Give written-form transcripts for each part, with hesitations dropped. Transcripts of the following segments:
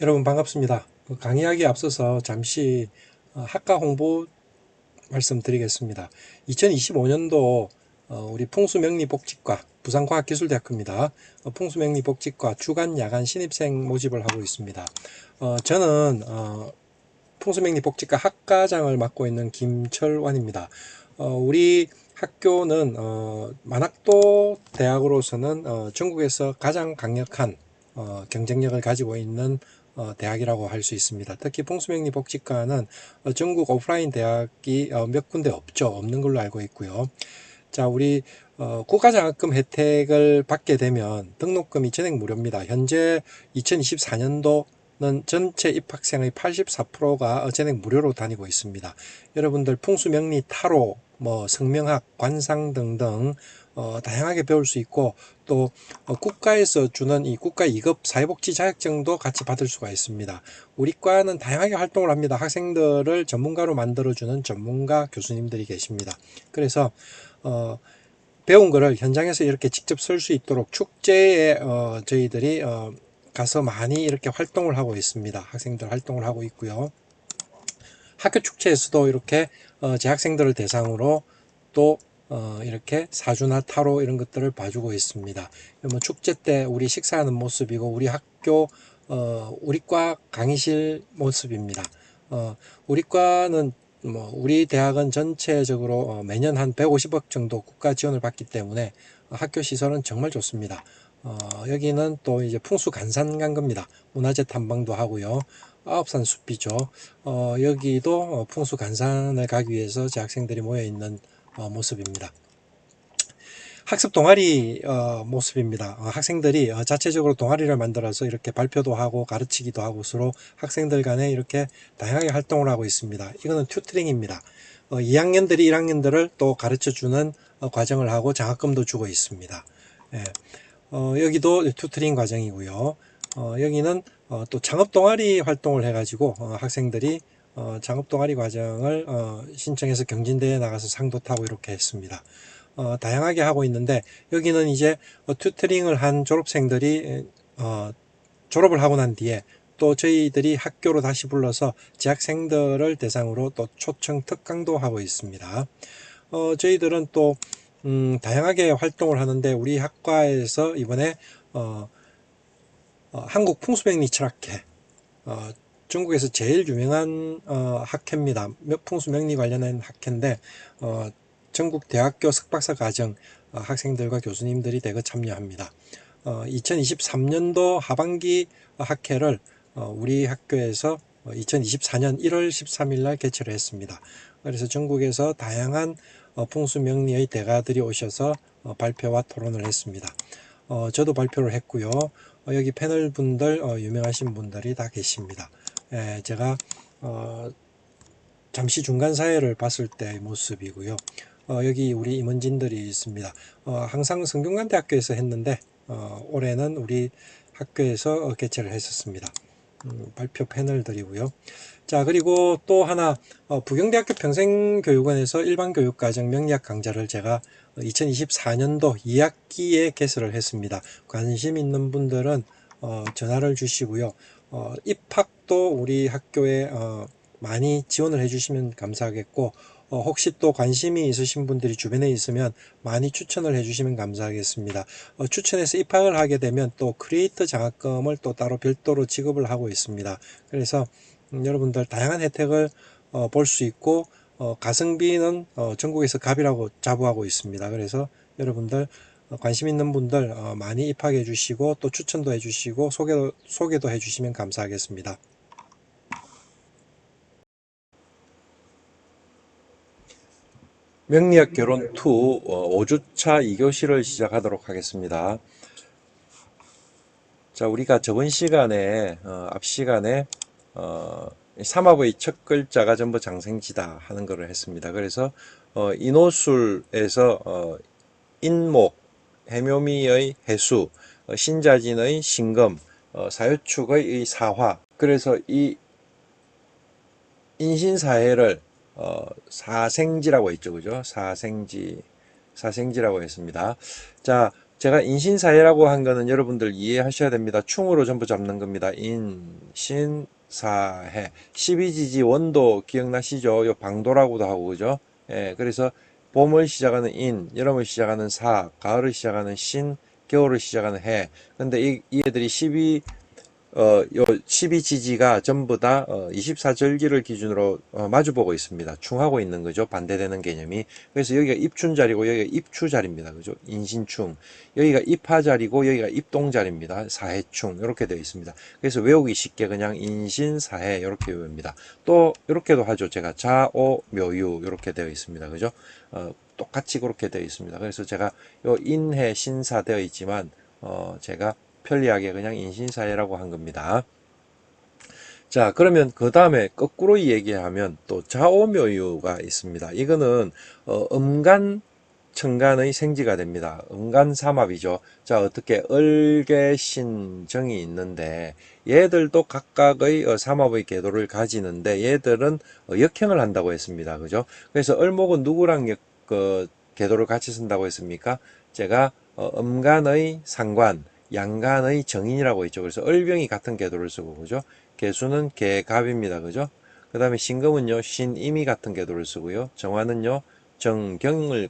여러분 반갑습니다. 강의하기에 앞서서 잠시 학과 홍보 말씀드리겠습니다. 2025년도 우리 풍수명리복지과 부산과학기술대학교입니다. 풍수명리복지과 주간 야간 신입생 모집을 하고 있습니다. 저는 풍수명리복지과 학과장을 맡고 있는 김철환입니다. 우리 학교는 만학도 대학으로서는 전국에서 가장 강력한 경쟁력을 가지고 있는 대학이라고 할 수 있습니다. 특히 풍수명리복지과는 전국 오프라인 대학이 몇 군데 없는 걸로 알고 있고요. 자, 우리 국가장학금 혜택을 받게 되면 등록금이 전액 무료입니다. 현재 2024년도는 전체 입학생의 84%가 전액 무료로 다니고 있습니다. 여러분들 풍수명리, 타로, 성명학, 관상 등등 다양하게 배울 수 있고, 또 국가에서 주는 이 국가 2급 사회복지 자격증도 같이 받을 수가 있습니다. 우리 과는 다양하게 활동을 합니다. 학생들을 전문가로 만들어주는 전문가 교수님들이 계십니다. 그래서 배운 거를 현장에서 이렇게 직접 쓸 수 있도록 축제에 저희들이 가서 많이 이렇게 활동을 하고 있습니다. 학생들 활동을 하고 있고요. 학교 축제에서도 이렇게 재학생들을 대상으로 또 이렇게 사주나 타로 이런 것들을 봐주고 있습니다. 뭐 축제 때 우리 식사하는 모습이고, 우리 학교 우리과 강의실 모습입니다. 우리과는 우리 대학은 전체적으로 매년 한 150억 정도 국가 지원을 받기 때문에 학교 시설은 정말 좋습니다. 여기는 또 이제 풍수간산강급입니다. 문화재 탐방도 하고요. 아홉산 숲이죠. 여기도 풍수간산을 가기 위해서 재학생들이 모여 있는 모습입니다. 학습 동아리 모습입니다. 학생들이 자체적으로 동아리를 만들어서 이렇게 발표도 하고 가르치기도 하고 서로 학생들 간에 이렇게 다양하게 활동을 하고 있습니다. 이거는 튜터링입니다. 2학년들이 1학년들을 또 가르쳐주는 과정을 하고 장학금도 주고 있습니다. 예. 여기도 튜터링 과정이고요. 여기는 또 창업 동아리 활동을 해가지고 학생들이 창업 동아리 과정을 신청해서 경진대회에 나가서 상도 타고 이렇게 했습니다. 다양하게 하고 있는데, 여기는 이제 튜터링을 한 졸업생들이 졸업을 하고 난 뒤에 또 저희들이 학교로 다시 불러서 재학생들을 대상으로 또 초청 특강도 하고 있습니다. 저희들은 또 다양하게 활동을 하는데, 우리 학과에서 이번에 한국 풍수명리 철학회, 중국에서 제일 유명한 학회입니다. 풍수명리 관련한 학회인데, 전국 대학교 석박사 과정 학생들과 교수님들이 대거 참여합니다. 2023년도 하반기 학회를 우리 학교에서 2024년 1월 13일 날 개최를 했습니다. 그래서 전국에서 다양한 풍수명리의 대가들이 오셔서 발표와 토론을 했습니다. 저도 발표를 했고요. 여기 패널 분들 유명하신 분들이 다 계십니다. 제가 잠시 중간 사회를 봤을 때의 모습이고요. 여기 우리 임원진들이 있습니다. 항상 성균관대학교에서 했는데 올해는 우리 학교에서 개최를 했었습니다. 발표 패널들이고요. 자, 그리고 또 하나 부경대학교 평생교육원에서 일반교육과정 명리학 강좌를 제가 2024년도 2학기에 개설을 했습니다. 관심 있는 분들은 전화를 주시고요. 입학도 우리 학교에 많이 지원을 해주시면 감사하겠고, 혹시 또 관심이 있으신 분들이 주변에 있으면 많이 추천을 해주시면 감사하겠습니다. 추천해서 입학을 하게 되면 또 크리에이터 장학금을 또 따로 별도로 지급을 하고 있습니다. 그래서 여러분들 다양한 혜택을 볼 수 있고, 가성비는 전국에서 갑이라고 자부하고 있습니다. 그래서 여러분들 관심 있는 분들 많이 입학해 주시고, 또 추천도 해 주시고 소개도 해 주시면 감사하겠습니다. 명리학 결혼 2 5주차 2교시를 시작하도록 하겠습니다. 자, 우리가 저번 시간에 앞 시간에 삼합의 첫 글자가 전부 장생지다 하는 것을 했습니다. 그래서 인호술에서 인목, 해묘미의 해수, 신자진의 신금, 사유축의 사화, 그래서 이 인신사해를 사생지라고 했죠. 그죠? 사생지라고 했습니다. 자, 제가 인신사해라고 한 거는 여러분들 이해하셔야 됩니다. 충으로 전부 잡는 겁니다. 인신사해. 12지지 원도 기억나시죠? 요 방도라고도 하고, 그죠? 예, 그래서 봄을 시작하는 인, 여름을 시작하는 사, 가을을 시작하는 신, 겨울을 시작하는 해. 근데 이 애들이 12지지가 전부 다 24절기를 기준으로 마주보고 있습니다. 충하고 있는 거죠. 반대되는 개념이. 그래서 여기가 입춘자리고 여기가 입추자리입니다. 그죠? 인신충. 여기가 입하자리고 여기가 입동자리입니다. 사해충. 이렇게 되어 있습니다. 그래서 외우기 쉽게 그냥 인신사해 이렇게 외웁니다. 또 이렇게도 하죠. 제가 자오묘유 이렇게 되어 있습니다. 그죠? 똑같이 그렇게 되어 있습니다. 그래서 제가 요 인해 신사 되어 있지만 제가 편리하게 그냥 인신사해라고 한 겁니다. 자, 그러면 그 다음에 거꾸로 얘기하면 또 좌오묘유가 있습니다. 이거는 음간 청간의 생지가 됩니다. 음간삼합이죠. 자, 어떻게 을계신정이 있는데 얘들도 각각의 삼합의 궤도를 가지는데 얘들은 역행을 한다고 했습니다. 그죠? 그래서 을목은 누구랑 궤도를 같이 쓴다고 했습니까? 제가 음간의 상관, 양간의 정인이라고 했죠. 그래서 을병이 같은 궤도를 쓰고, 그죠? 개수는 개갑입니다. 그죠? 그 다음에 신금은요, 신임이 같은 궤도를 쓰고요. 정화는요, 정경이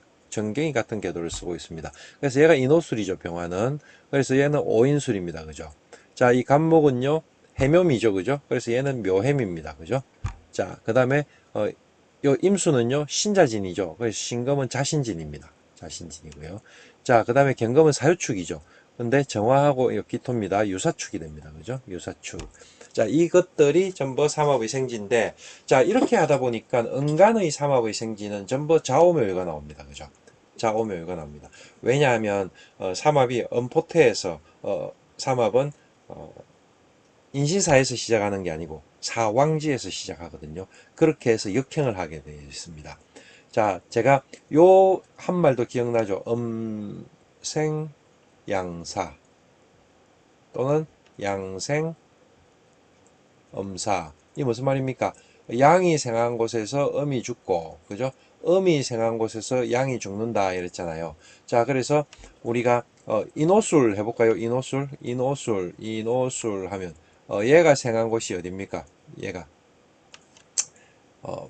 같은 궤도를 쓰고 있습니다. 그래서 얘가 인호술이죠, 병화는. 그래서 얘는 오인술입니다. 그죠? 자, 이 간목은요, 해묘미죠. 그죠? 그래서 얘는 묘해미입니다. 그죠? 자, 그 다음에, 요 임수는요, 신자진이죠. 그래서 신금은 자신진입니다. 자신진이고요. 자, 그 다음에 경금은 사유축이죠. 근데 정화하고 기토입니다. 유사축이 됩니다. 그죠? 유사축. 자, 이것들이 전부 삼합의 생지인데, 자, 이렇게 하다 보니까 은간의 삼합의 생지는 전부 좌오묘유가 나옵니다. 그죠? 좌오묘유가 나옵니다. 왜냐하면, 삼합이 음포태에서, 삼합은, 인신사에서 시작하는 게 아니고, 사왕지에서 시작하거든요. 그렇게 해서 역행을 하게 되어 있습니다. 자, 제가 요 한 말도 기억나죠? 음생양사 또는 양생 음사. 이 무슨 말입니까? 양이 생한 곳에서 음이 죽고, 그죠? 음이 생한 곳에서 양이 죽는다 이랬잖아요. 자, 그래서 우리가 인호술 해볼까요? 인호술 하면 얘가 생한 곳이 어딥니까? 얘가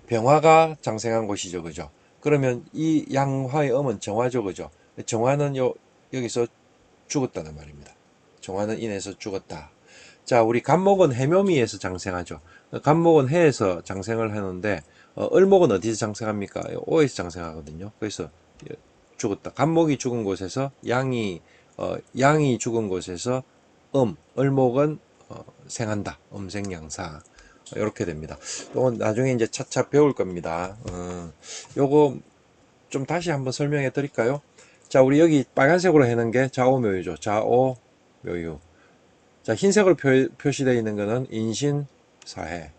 병화가 장생한 곳이죠, 그죠? 그러면 이 양화의 음은 정화죠, 그죠? 정화는 여기서 죽었다는 말입니다. 정화는 인해서 죽었다. 자, 우리 간목은 해묘미에서 장생하죠. 간목은 해에서 장생을 하는데 을목은 어디서 장생합니까? 오에서 장생하거든요. 그래서 죽었다. 간목이 죽은 곳에서 양이 죽은 곳에서 을목은 생한다. 음생양사. 이렇게 됩니다. 이건 나중에 이제 차차 배울 겁니다. 요거 좀 다시 한번 설명해 드릴까요? 자, 우리 여기 빨간색으로 해놓은 게 좌오묘유죠. 좌오묘유. 자, 흰색으로 표시되어 있는 거는 인신사해.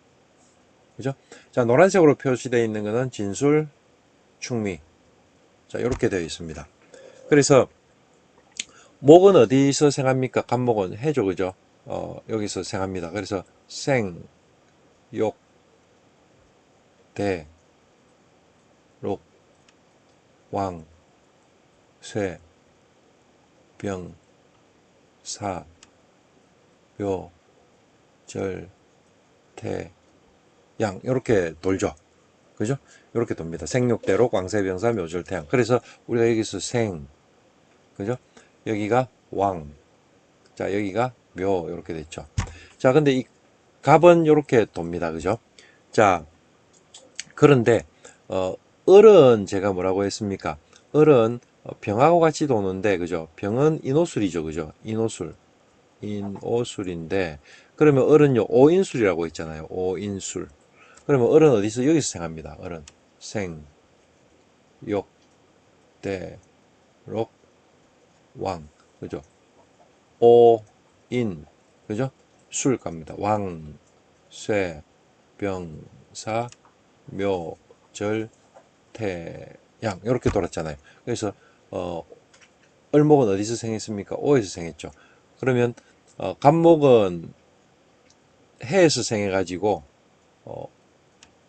그죠? 자, 노란색으로 표시되어 있는 거는 진술, 충미. 자, 이렇게 되어 있습니다. 그래서 목은 어디서 생합니까? 간목은 해죠. 그죠? 여기서 생합니다. 그래서 생, 욕, 대, 록, 왕, 쇠, 병, 사, 묘, 절, 태, 양 이렇게 돌죠. 그죠? 이렇게 돕니다. 생육대로 광세병사 묘절태양. 그래서 우리가 여기서 생, 그죠? 여기가 왕, 자 여기가 묘 이렇게 됐죠. 자 근데 이 갑은 이렇게 돕니다. 그죠? 자 그런데 을은 제가 뭐라고 했습니까? 을은 병하고 같이 도는데 그죠? 병은 인호술이죠. 그죠? 인오술인데 그러면 을은요 오인술이라고 있잖아요. 오인술. 그러면 을은 어디서 여기서 생합니다. 을은 생, 욕, 대, 록, 왕. 그죠? 오, 인. 그죠? 술 갑니다. 왕, 쇠, 병, 사, 묘, 절, 태, 양. 이렇게 돌았잖아요. 그래서 을목은 어디서 생했습니까? 오에서 생했죠. 그러면 간목은 해에서 생해가지고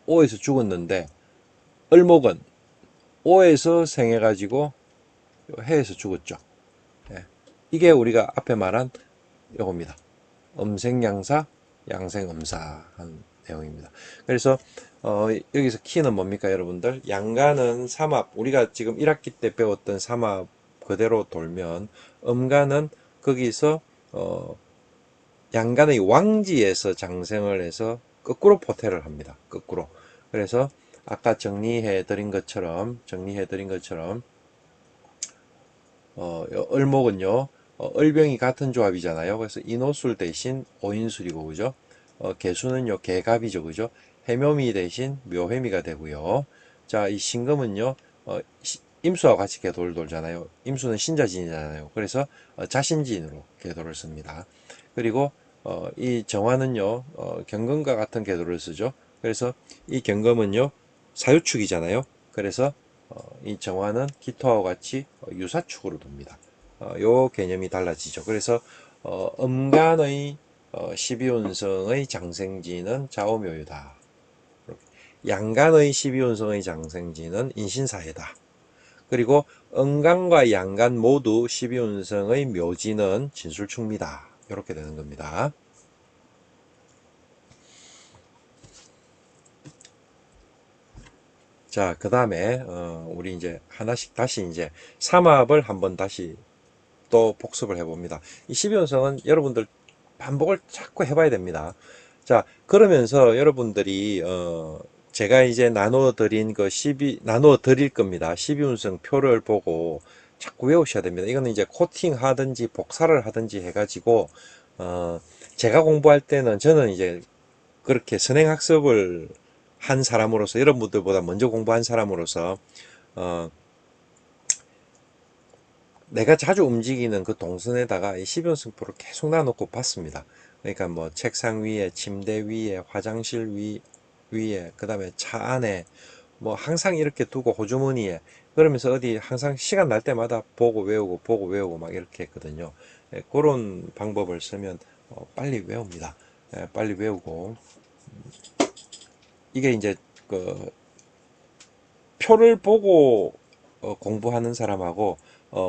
오에서 죽었는데 을목은 오에서 생해가지고 해에서 죽었죠. 예. 이게 우리가 앞에 말한 요겁니다. 음생양사, 양생음사 한 내용입니다. 그래서 여기서 키는 뭡니까 여러분들? 양가는 삼합, 우리가 지금 1학기 때 배웠던 삼합 그대로 돌면 음가는 거기서 양간의 왕지에서 장생을 해서 거꾸로 포태를 합니다. 거꾸로. 그래서 아까 정리해 드린 것처럼 을목은요, 을병이 같은 조합이잖아요. 그래서 인호술 대신 오인술이고, 그죠? 개수는요, 개갑이죠, 그죠? 해묘미 대신 묘해미가 되고요. 자, 이 신금은요, 임수와 같이 궤도를 돌잖아요. 임수는 신자진이잖아요. 그래서 자신진으로 궤도를 씁니다. 그리고 이 정화는요, 경금과 같은 궤도를 쓰죠. 그래서 이 경금은요, 사유축이잖아요. 그래서 이 정화는 기토와 같이 유사축으로 둡니다. 요 개념이 달라지죠. 그래서 음간의 12운성의 장생지는 좌우묘유다. 양간의 12운성의 장생지는 인신사회다. 그리고 음간과 양간 모두 12운성의 묘지는 진술충미다. 이렇게 되는 겁니다. 자, 그 다음에 우리 이제 하나씩 다시 이제 삼합을 한번 다시 또 복습을 해봅니다. 이 12운성은 여러분들 반복을 자꾸 해봐야 됩니다. 자, 그러면서 여러분들이 제가 이제 나누어 드린 거 나누어 드릴 겁니다. 12운성 표를 보고 자꾸 외우셔야 됩니다. 이거는 이제 코팅 하든지 복사를 하든지 해가지고 제가 공부할 때는 저는 이제 그렇게 선행학습을 한 사람으로서 여러분들보다 먼저 공부한 사람으로서 어, 내가 자주 움직이는 그 동선에다가 이 12운승표를 계속 놔놓고 봤습니다. 그러니까 뭐 책상 위에, 침대 위에, 화장실 위에, 그 다음에 차 안에, 뭐 항상 이렇게 두고 호주머니에, 그러면서 어디 항상 시간 날 때마다 보고 외우고 막 이렇게 했거든요. 예, 그런 방법을 쓰면 빨리 외웁니다. 예, 빨리 외우고. 이게 이제 그 표를 보고 공부하는 사람하고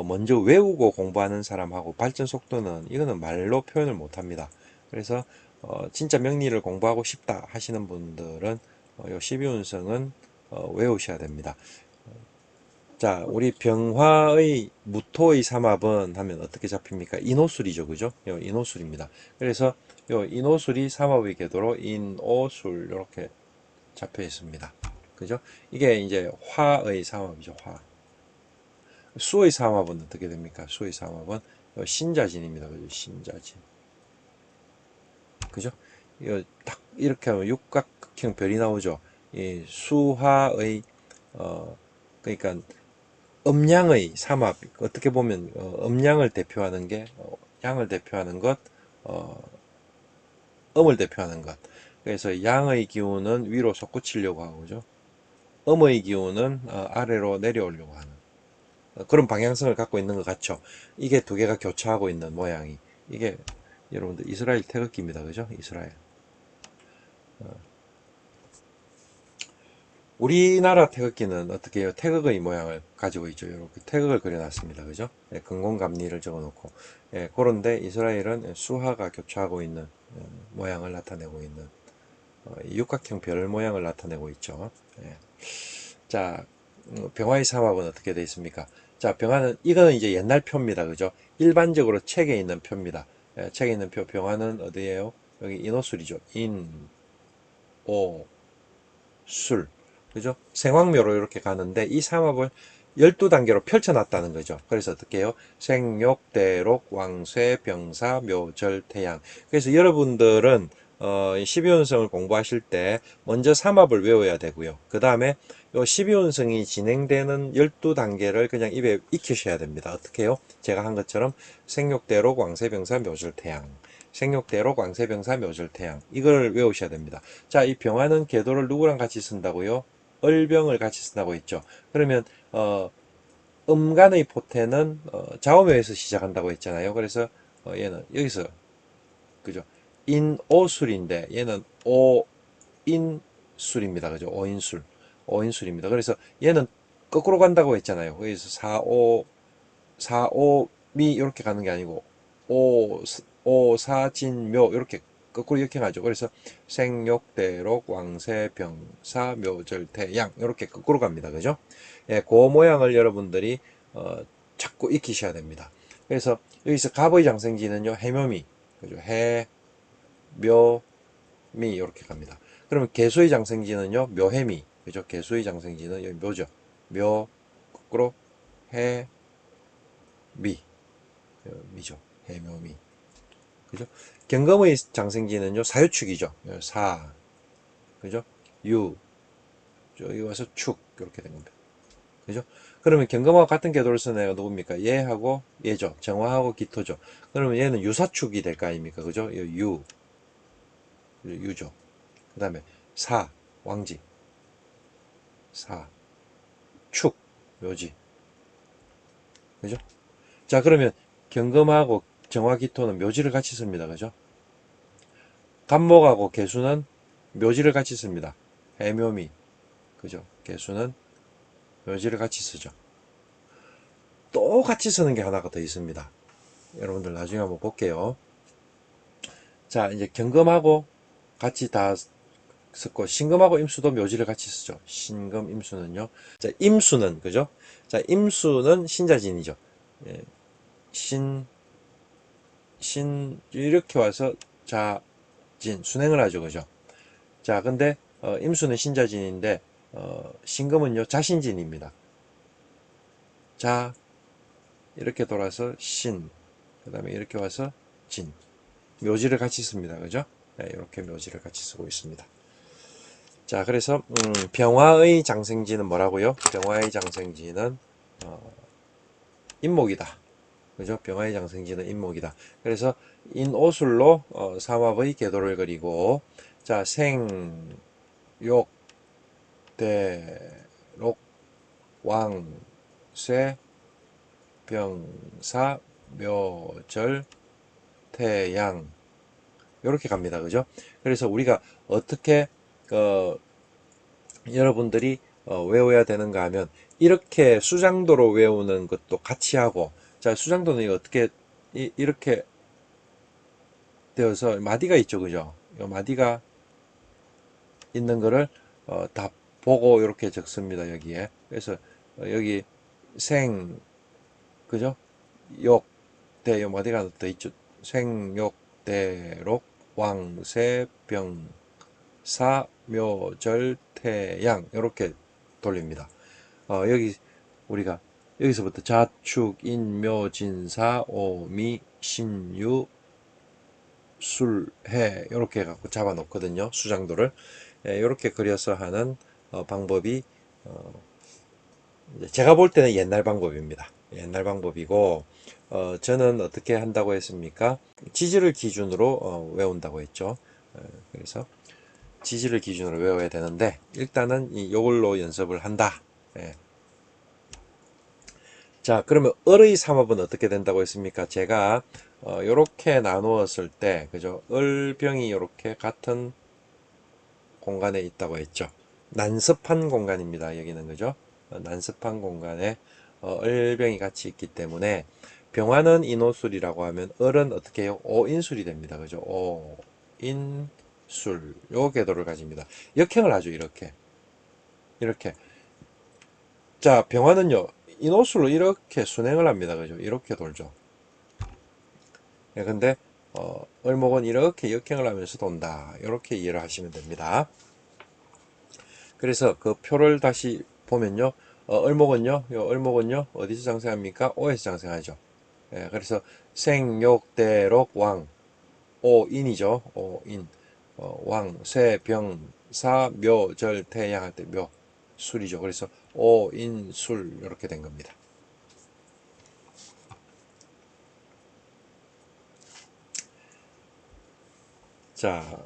먼저 외우고 공부하는 사람하고 발전 속도는 이거는 말로 표현을 못 합니다. 그래서 진짜 명리를 공부하고 싶다 하시는 분들은 요 12운성은 외우셔야 됩니다. 자, 우리 병화의 무토의 삼합은 하면 어떻게 잡힙니까? 인호술이죠, 그죠? 요 인호술입니다. 그래서 요 인호술이 삼합의 궤도로 인오술 이렇게 잡혀 있습니다. 그죠? 이게 이제 화의 삼합이죠, 화. 수의 삼합은 어떻게 됩니까? 수의 삼합은 신자진입니다. 그죠? 신자진. 그죠? 이거 딱 이렇게 하면 육각형 별이 나오죠. 이 수화의 그러니까 음양의 삼합. 어떻게 보면 음양을 대표하는 게 양을 대표하는 것, 어, 음을 대표하는 것. 그래서 양의 기운은 위로 솟구치려고 하고, 그죠? 음의 기운은 아래로 내려오려고 하는 그런 방향성을 갖고 있는 것 같죠. 이게 두 개가 교차하고 있는 모양이. 이게 여러분들 이스라엘 태극기입니다. 그죠? 이스라엘. 우리나라 태극기는 어떻게 해요? 태극의 모양을 가지고 있죠. 이렇게 태극을 그려놨습니다. 그죠? 예, 근공감리를 적어놓고. 예, 그런데 이스라엘은 수하가 교차하고 있는 모양을 나타내고 있는 육각형 별 모양을 나타내고 있죠. 예. 자, 병화의 삼합은 어떻게 되어 있습니까? 자, 병화는 이거는 이제 옛날 표입니다. 그죠? 일반적으로 책에 있는 표입니다. 예, 책에 있는 표 병화는 어디예요? 여기 인호술이죠. 인, 오, 술. 그죠? 생황묘로 이렇게 가는데 이 삼합을 12단계로 펼쳐놨다는 거죠. 그래서 어떻게 해요? 생욕, 대록, 왕쇠, 병사, 묘절, 태양. 그래서 여러분들은 12운성을 공부하실 때 먼저 삼합을 외워야 되고요. 그 다음에 요 12운성이 진행되는 12단계를 그냥 입에 익히셔야 됩니다. 어떻게 해요? 제가 한 것처럼 생욕, 대록, 왕쇠, 병사, 묘절, 태양. 생욕대록, 왕세병사, 묘절태양 이걸 외우셔야 됩니다. 자, 이 병화는 궤도를 누구랑 같이 쓴다고요? 을병을 같이 쓴다고 했죠. 그러면 음간의 포태는 좌우묘에서 시작한다고 했잖아요. 그래서 얘는 여기서 그죠? 인오술인데 얘는 오인술입니다. 그죠? 오인술. 오인술입니다. 그래서 얘는 거꾸로 간다고 했잖아요. 그래서 4, 5, 4, 5 미 이렇게 가는 게 아니고 오사진묘 이렇게 거꾸로 역행하죠. 그래서 생욕대록 왕세병사 묘절태양 이렇게 거꾸로 갑니다. 그죠? 예, 그 모양을 여러분들이 자꾸 익히셔야 됩니다. 그래서 여기서 갑의 장생지는요 해묘미, 그죠? 해묘미 이렇게 갑니다. 그러면 개수의 장생지는요 묘해미, 그죠? 개수의 장생지는 여기 묘죠. 묘 거꾸로 해미, 미죠. 해묘미. 그죠? 경검의 장생지는요, 사유축이죠. 사, 그죠? 유, 여기 와서 축, 이렇게 된 겁니다. 그죠? 그러면 경검하고 같은 궤도를 쓰는 애가 누굽니까? 얘하고 얘죠. 정화하고 기토죠. 그러면 얘는 유사축이 될 거 아닙니까? 그죠? 유, 유죠. 그 다음에 사, 왕지. 사, 축, 묘지. 그죠? 자, 그러면 경검하고 정화 기토는 묘지를 같이 씁니다. 그죠? 간목하고 개수는 묘지를 같이 씁니다. 해묘미. 그죠? 개수는 묘지를 같이 쓰죠. 또 같이 쓰는 게 하나가 더 있습니다. 여러분들 나중에 한번 볼게요. 자, 이제 경금하고 같이 다 쓰고, 신금하고 임수도 묘지를 같이 쓰죠. 신금, 임수는요. 자, 임수는, 그죠? 자, 임수는 신자진이죠. 예, 이렇게 와서 순행을 하죠. 그죠? 자, 근데, 임수는 신자진인데, 신금은요, 자신진입니다. 자, 이렇게 돌아서 그 다음에 이렇게 와서 진. 묘지를 같이 씁니다. 그죠? 네, 이렇게 묘지를 같이 쓰고 있습니다. 자, 그래서, 병화의 장생지는 뭐라고요? 병화의 장생지는, 인목이다. 그죠? 병화의 장생지는 인목이다. 그래서, 인오술로, 삼합의 궤도를 그리고, 자, 생, 욕, 대, 록, 왕, 쇠, 병사, 묘절, 태양 이렇게 갑니다. 그죠? 그래서 우리가 어떻게 여러분들이 외워야 되는가 하면 이렇게 수장도로 외우는 것도 같이 하고, 자, 수장도는 어떻게 이렇게 되어서 마디가 있죠. 그죠? 이 마디가 있는 거를 다 보고 이렇게 적습니다. 여기에. 그래서 여기 생, 그죠? 욕, 대, 요 마디가 더 있죠. 생욕, 대록, 왕세, 병, 사, 묘, 절, 태양 이렇게 돌립니다. 여기 우리가 여기서부터 자축, 인, 묘, 진사, 오, 미, 신유, 술, 해 이렇게 갖고 잡아 놓거든요. 수장도를 이렇게 그려서 하는 방법이 제가 볼 때는 옛날 방법입니다. 옛날 방법이고 저는 어떻게 한다고 했습니까? 지지를 기준으로 외운다고 했죠. 그래서 지지를 기준으로 외워야 되는데 일단은 이걸로 연습을 한다. 예. 자, 그러면 을의 삼합은 어떻게 된다고 했습니까? 제가 이렇게 나누었을 때, 그죠? 을병이 이렇게 같은 공간에 있다고 했죠. 난습한 공간입니다. 여기는 그죠? 난습한 공간에 을병이 같이 있기 때문에 병화는 인오술이라고 하면 을은 어떻게 해요? 오인술이 됩니다. 그죠? 오인술 요 궤도를 가집니다. 역행을 하죠. 이렇게. 자, 병화는요. 인오술로 이렇게 순행을 합니다. 그죠? 이렇게 돌죠. 예, 근데 을목은 이렇게 역행을 하면서 돈다. 이렇게 이해를 하시면 됩니다. 그래서 그 표를 다시 보면요. 을목은요, 어디서 장생합니까? 오에서 장생하죠. 예, 그래서 생욕대록 왕, 오인이죠. 오인. 왕, 쇠, 병, 사, 묘, 절, 태양 할 때 묘, 술이죠. 그래서 오인, 술, 이렇게 된 겁니다. 자,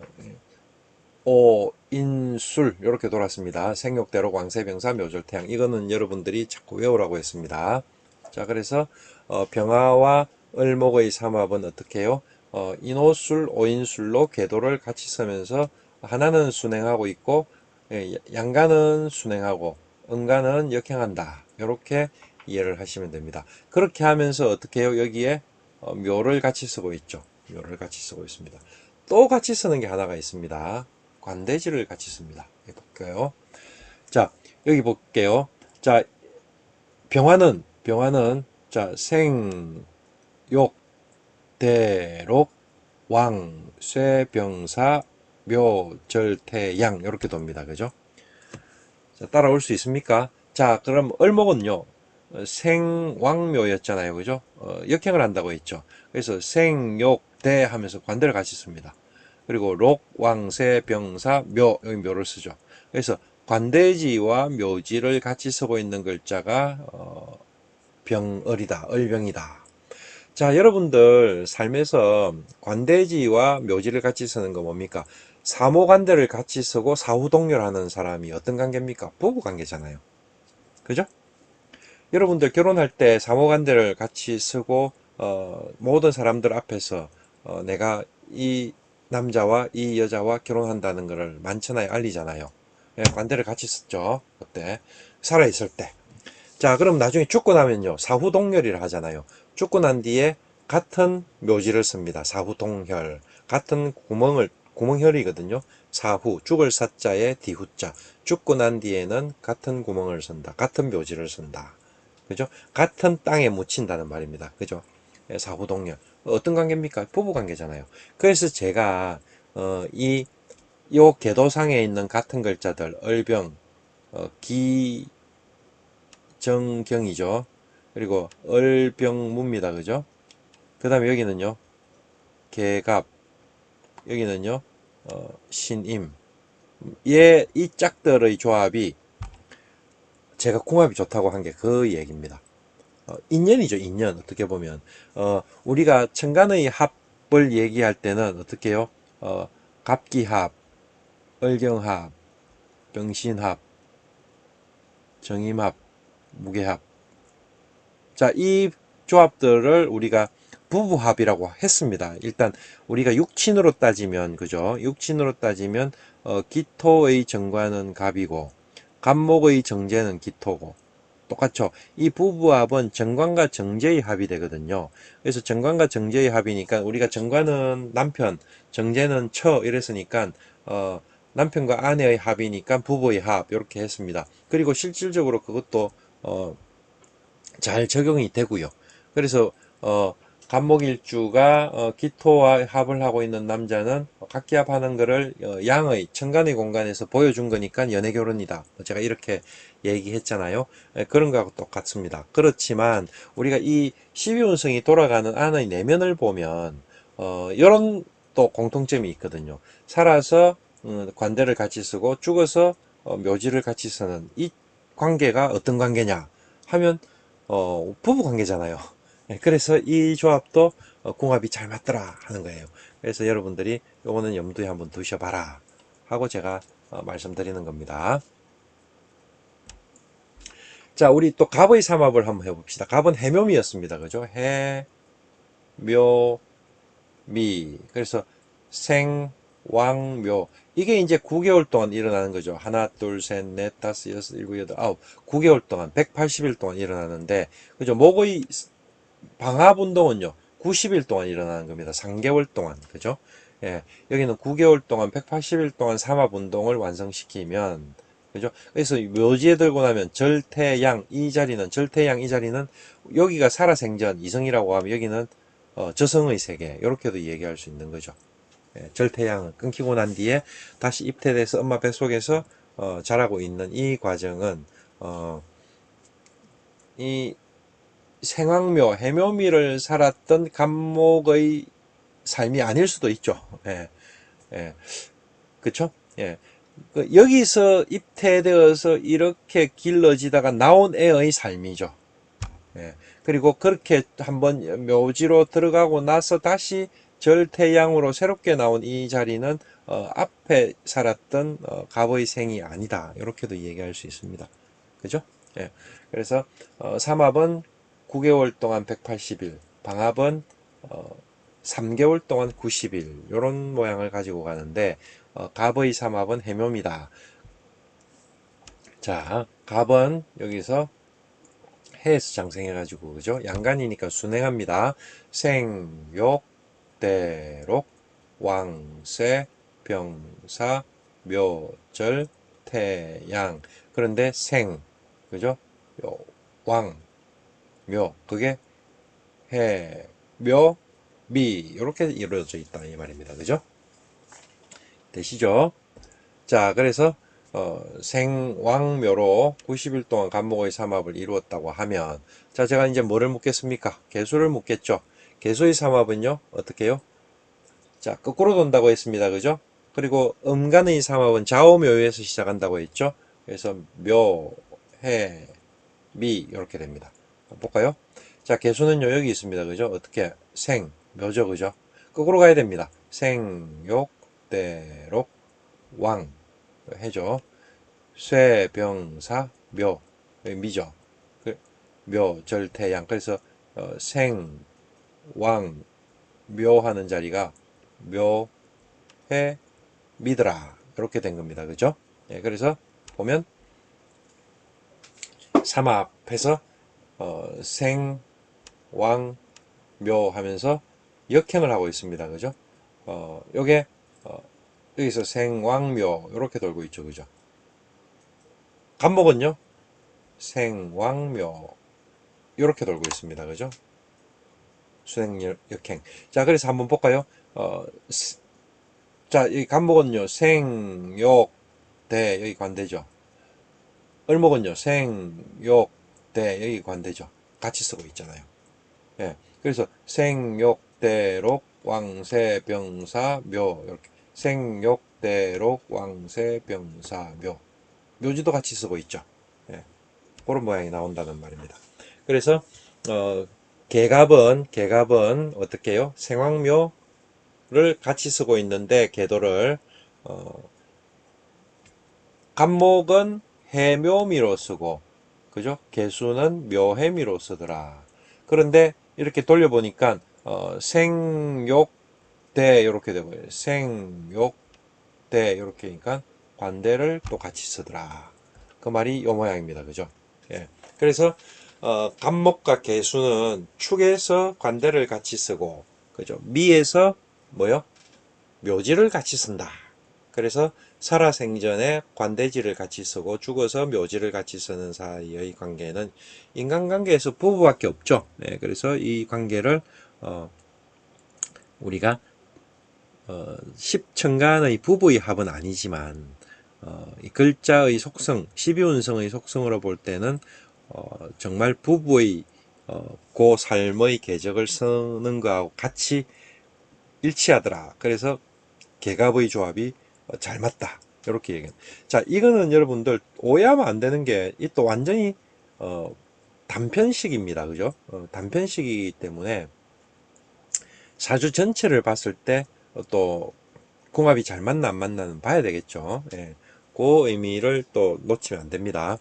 오인술 이렇게 돌았습니다. 생육대로 광세병사 묘절태양 이거는 여러분들이 자꾸 외우라고 했습니다. 자, 그래서 병화와 을목의 삼합은 어떻게 해요? 인호술, 오인술로 궤도를 같이 쓰면서 하나는 순행하고 있고 양가는 순행하고 음가는 역행한다. 이렇게 이해를 하시면 됩니다. 그렇게 하면서 어떻게 해요? 여기에 묘를 같이 쓰고 있죠. 묘를 같이 쓰고 있습니다. 또 같이 쓰는 게 하나가 있습니다. 관대지를 같이 씁니다. 볼게요. 자, 여기 볼게요. 자, 병화는 자, 생, 욕, 대록, 왕, 쇠, 병사, 묘, 절, 태, 양 이렇게 돕니다. 그죠? 자, 따라올 수 있습니까? 자, 그럼 을목은요. 생왕묘였잖아요. 그죠? 역행을 한다고 했죠. 그래서 생욕대 하면서 관대를 같이 씁니다. 그리고 록, 왕세, 병사, 묘, 여기 묘를 쓰죠. 그래서 관대지와 묘지를 같이 쓰고 있는 글자가 병을이다, 을병이다. 자, 여러분들 삶에서 관대지와 묘지를 같이 쓰는 거 뭡니까? 사모관대를 같이 쓰고 사후동렬하는 사람이 어떤 관계입니까? 부부 관계잖아요. 그죠? 여러분들 결혼할 때 사모관대를 같이 쓰고 모든 사람들 앞에서 내가 이 남자와 이 여자와 결혼한다는 것을 만천하에 알리잖아요. 예, 관대를 같이 썼죠. 그때 살아있을 때. 자, 그럼 나중에 죽고 나면요. 사후동렬이라 하잖아요. 죽고 난 뒤에 같은 묘지를 씁니다. 사후동혈. 같은 구멍혈이거든요. 사후, 죽을 사자에 뒤후자. 죽고 난 뒤에는 같은 구멍을 쓴다. 같은 묘지를 쓴다. 그죠? 같은 땅에 묻힌다는 말입니다. 그죠? 예, 사후동렬. 어떤 관계입니까? 부부 관계잖아요. 그래서 제가, 요 궤도상에 있는 같은 글자들, 얼병, 정경이죠. 그리고 얼병무입니다. 그죠? 그 다음에 여기는요. 개갑. 여기는요. 신임. 이 짝들의 조합이 제가 궁합이 좋다고 한 게 그 얘기입니다. 인연이죠. 인연. 어떻게 보면. 우리가 천간의 합을 얘기할 때는 어떻게 해요? 갑기합, 을경합, 병신합, 정임합, 무게합. 자, 이 조합들을 우리가 부부합이라고 했습니다. 일단 우리가 육친으로 따지면 그죠? 육친으로 따지면 기토의 정관은 갑이고 갑목의 정제는 기토고 똑같죠. 이 부부합은 정관과 정제의 합이 되거든요. 그래서 정관과 정제의 합이니까 우리가 정관은 남편, 정제는 처 이랬으니까 남편과 아내의 합이니까 부부의 합 이렇게 했습니다. 그리고 실질적으로 그것도 잘 적용이 되고요. 그래서 간목일주가 기토와 합을 하고 있는 남자는 각기합하는 것을 양의 천간의 공간에서 보여준 거니까 연애결혼이다. 제가 이렇게 얘기했잖아요. 그런 거하고 똑같습니다. 그렇지만 우리가 이 12운성이 돌아가는 안의 내면을 보면 이런 또 공통점이 있거든요. 살아서 관대를 같이 쓰고 죽어서 묘지를 같이 쓰는 이 관계가 어떤 관계냐 하면 부부 관계잖아요. 예, 그래서 이 조합도 궁합이 잘 맞더라 하는 거예요. 그래서 여러분들이 요거는 염두에 한번 두셔봐라 하고 제가 말씀드리는 겁니다. 자, 우리 또 갑의 삼합을 한번 해봅시다. 갑은 해묘미였습니다. 그죠? 묘, 미. 그래서 생, 왕, 묘. 이게 이제 9개월 동안 일어나는 거죠. 하나, 둘, 셋, 넷, 다섯, 여섯, 일곱, 여덟, 아홉. 9개월 동안, 180일 동안 일어나는데, 그죠? 목의 방합 운동은요, 90일 동안 일어나는 겁니다. 3개월 동안. 그죠? 예. 여기는 9개월 동안, 180일 동안 삼합 운동을 완성시키면, 그죠? 그래서 묘지에 들고 나면 절태양 이 자리는 절태양 이 자리는 여기가 살아생전 이성이라고 하면 여기는 저성의 세계 이렇게도 얘기할 수 있는 거죠. 예, 절태양은 끊기고 난 뒤에 다시 입퇴돼서 엄마 뱃속에서 자라고 있는 이 과정은 이 생황묘 해묘미를 살았던 간목의 삶이 아닐 수도 있죠. 예, 예, 그쵸? 예. 여기서 입퇴되어서 이렇게 길러지다가 나온 애의 삶이죠. 예. 그리고 그렇게 한번 묘지로 들어가고 나서 다시 절태양으로 새롭게 나온 이 자리는 앞에 살았던 갑의 생이 아니다. 이렇게도 얘기할 수 있습니다. 그죠? 예. 그래서 삼합은 9개월 동안 180일, 방합은 3개월 동안 90일 이런 모양을 가지고 가는데 갑의 삼합은 해묘입니다. 자, 갑은 여기서 해에서 장생해가지고, 그죠? 양간이니까 순행합니다. 생, 욕, 대록, 왕,세, 병사, 묘, 절, 태, 양. 그런데 생, 그죠? 요, 왕, 묘. 그게 해, 묘, 미. 이렇게 이루어져 있다. 이 말입니다. 그죠? 되시죠? 자, 그래서 생왕묘로 90일 동안 간목의 삼합을 이루었다고 하면, 자, 제가 이제 뭐를 묻겠습니까? 개수를 묻겠죠. 개수의 삼합은요, 어떻게 해요? 자, 거꾸로 돈다고 했습니다. 그죠? 그리고 음간의 삼합은 좌우묘에서 시작한다고 했죠. 그래서 묘, 해, 미 이렇게 됩니다. 볼까요? 자, 개수는요, 여기 있습니다. 그죠? 어떻게? 생, 묘죠. 그죠? 거꾸로 가야 됩니다. 생, 욕, 대록, 왕 해죠. 쇠, 병, 사, 묘. 미죠. 묘, 절, 태, 양. 그래서 생, 왕, 묘 하는 자리가 묘, 해, 미더라. 이렇게 된 겁니다. 그죠? 예, 그래서 보면 삼합해서 생, 왕, 묘 하면서 역행을 하고 있습니다. 그죠? 요게 여기서 생, 왕, 묘 이렇게 돌고 있죠. 그죠? 간목은요? 생, 왕, 묘 이렇게 돌고 있습니다. 그죠? 수행 역행. 자, 그래서 한번 볼까요? 자, 이 간목은요, 생, 욕, 대, 여기 관대죠. 을목은요, 생, 욕, 대, 여기 관대죠. 같이 쓰고 있잖아요. 예. 그래서 생, 욕, 대, 록, 왕세, 병사, 묘. 이렇게. 생, 욕, 대, 록, 왕세, 병사, 묘. 묘지도 같이 쓰고 있죠. 예. 그런 모양이 나온다는 말입니다. 그래서, 계갑은 어떻게 해요? 생황묘, 를 같이 쓰고 있는데 궤도를 간목은 해묘미로 쓰고 그죠? 개수는 묘해미로 쓰더라. 그런데 이렇게 돌려보니까 생욕대 이렇게 되고요. 생욕대 이렇게 하니까 관대를 또 같이 쓰더라. 그 말이 요 모양입니다. 그죠? 예. 그래서 간목과 개수는 축에서 관대를 같이 쓰고 그죠? 미에서 뭐요? 묘지를 같이 쓴다. 그래서 살아생전에 관대지를 같이 쓰고 죽어서 묘지를 같이 쓰는 사이의 관계는 인간관계에서 부부밖에 없죠. 네, 그래서 이 관계를 우리가 십천간의 부부의 합은 아니지만 이 글자의 속성, 십이운성의 속성으로 볼 때는 정말 부부의 고 삶의 궤적을 쓰는 거하고 같이 일치하더라. 그래서 개갑의 조합이 잘 맞다. 이렇게 얘기해요. 자, 이거는 여러분들 오해하면 안 되는 게, 이 또 완전히, 단편식입니다. 그죠? 단편식이기 때문에 사주 전체를 봤을 때 또 궁합이 잘 맞나 안 맞나는 봐야 되겠죠. 예. 그 의미를 또 놓치면 안 됩니다.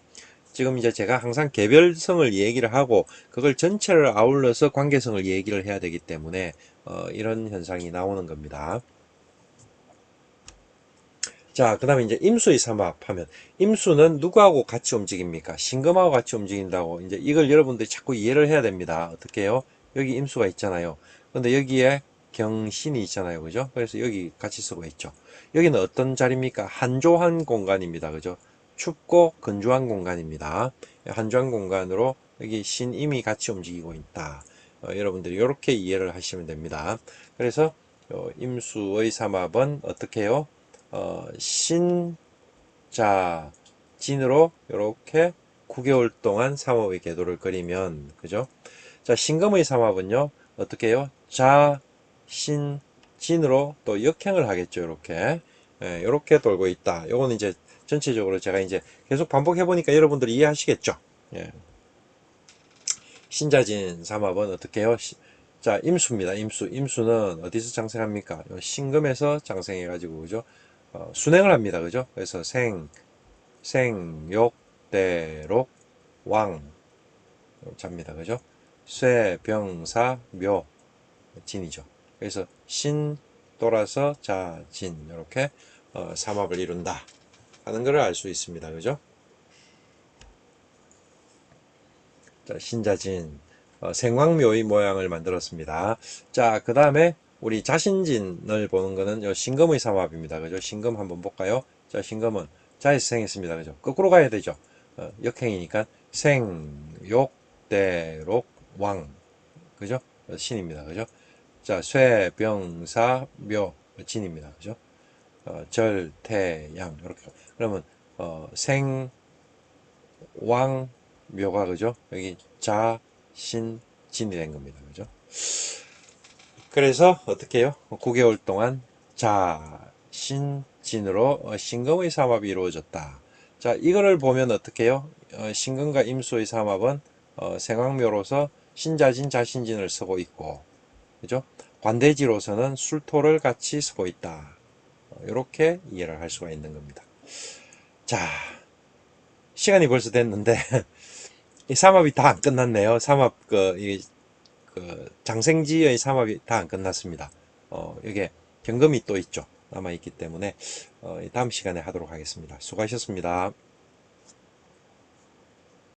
지금 이제 제가 항상 개별성을 얘기를 하고 그걸 전체를 아울러서 관계성을 얘기를 해야 되기 때문에 이런 현상이 나오는 겁니다. 자, 그 다음에 이제 임수의 삼합하면, 임수는 누구하고 같이 움직입니까? 신금하고 같이 움직인다고, 이제 이걸 여러분들이 자꾸 이해를 해야 됩니다. 어떻게 해요? 여기 임수가 있잖아요. 근데 여기에 경신이 있잖아요. 그죠? 그래서 여기 같이 쓰고 있죠. 여기는 어떤 자리입니까? 한조한 공간입니다. 그죠? 춥고 건조한 공간입니다. 한조한 공간으로 여기 신임이 같이 움직이고 있다. 여러분들이 이렇게 이해를 하시면 됩니다. 그래서 임수의 삼합은 어떻게 해요? 신자 진으로 이렇게 9개월 동안 삼합의 궤도를 그리면 그죠? 자, 신금의 삼합은요 어떻게 해요? 자, 신, 진으로 또 역행을 하겠죠. 이렇게 이렇게 돌고 있다. 요거는 이제 전체적으로 제가 이제 계속 반복해 보니까 여러분들이 이해하시겠죠? 예. 신자진 삼합은 어떻게 해요? 자, 임수입니다. 임수는 어디서 장생합니까? 신금에서 장생해가지고 그죠? 순행을 합니다. 그죠? 그래서 욕, 대록, 왕 잡니다. 그죠? 쇠, 병, 사, 묘, 진이죠. 그래서 신 돌아서 자, 진 이렇게 삼합을 이룬다 하는 것을 알 수 있습니다. 그죠? 자, 신자진, 생왕묘의 모양을 만들었습니다. 자, 그 다음에 우리 자신진을 보는 거는 요 신금의 삼합입니다. 그죠? 신금 한번 볼까요? 자, 신금은 자에서 생했습니다. 그죠? 거꾸로 가야 되죠. 역행이니까 생, 욕, 대, 록, 왕. 그죠? 신입니다. 그죠? 자, 쇠, 병, 사, 묘, 진입니다. 그죠? 절, 태, 양. 이렇게. 그러면, 생, 왕, 묘가, 그죠? 여기 자, 신, 진이 된 겁니다. 그죠? 그래서 어떻게 해요? 9개월 동안 자, 신, 진으로 신금의 삼합이 이루어졌다. 자, 이거를 보면 어떻게 해요? 신금과 임수의 삼합은 생황묘로서 신자진, 자신진을 쓰고 있고, 그죠? 관대지로서는 술토를 같이 쓰고 있다. 이렇게 이해를 할 수가 있는 겁니다. 자, 시간이 벌써 됐는데 이 삼합이 다 안 끝났네요. 삼합 장생지의 삼합이 다 안 끝났습니다. 이게 경금이 또 있죠. 남아 있기 때문에 다음 시간에 하도록 하겠습니다. 수고하셨습니다.